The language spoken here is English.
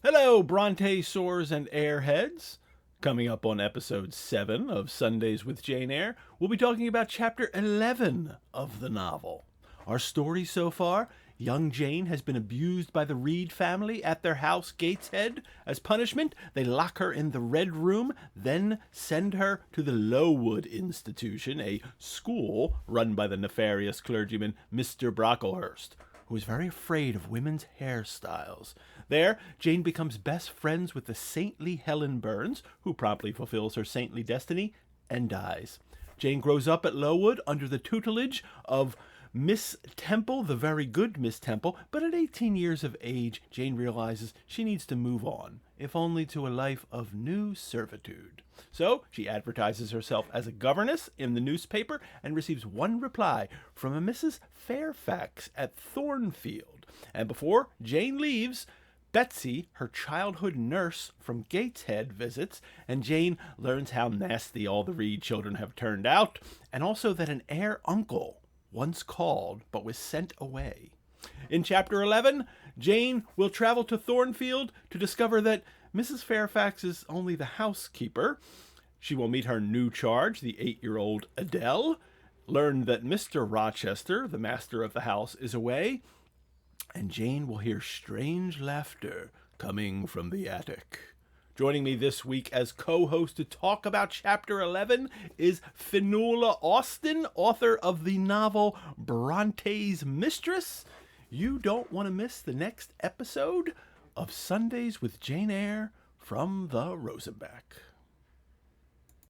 Hello, Bronte-saurs and Eyre-Heads. Coming up on episode 7 of Sundays with Jane Eyre, we'll be talking about chapter 11 of the novel. Our story so far: young Jane has been abused by the Reed family at their house Gateshead. As punishment, they lock her in the Red Room, then send her to the Lowood Institution, a school run by the nefarious clergyman Mr. Brocklehurst, who is very afraid of women's hairstyles. There, Jane becomes best friends with the saintly Helen Burns, who promptly fulfills her saintly destiny and dies. Jane grows up at Lowood under the tutelage of Miss Temple, the very good Miss Temple, but at 18 years of age, Jane realizes she needs to move on, if only to a life of new servitude. So she advertises herself as a governess in the newspaper and receives one reply from a Mrs. Fairfax at Thornfield. And before Jane leaves, Betsy, her childhood nurse from Gateshead, visits, and Jane learns how nasty all the Reed children have turned out, and also that an Eyre uncle once called but was sent away. In chapter 11, Jane will travel to Thornfield to discover that Mrs. Fairfax is only the housekeeper. She will meet her new charge, the 8-year-old Adele, learn that Mr. Rochester, the master of the house, is away, and Jane will hear strange laughter coming from the attic. Joining me this week as co-host to talk about Chapter 11 is Fionnuala Austin, author of the novel Bronte's Mistress. You don't want to miss the next episode of Sundays with Jane Eyre from the Rosenback.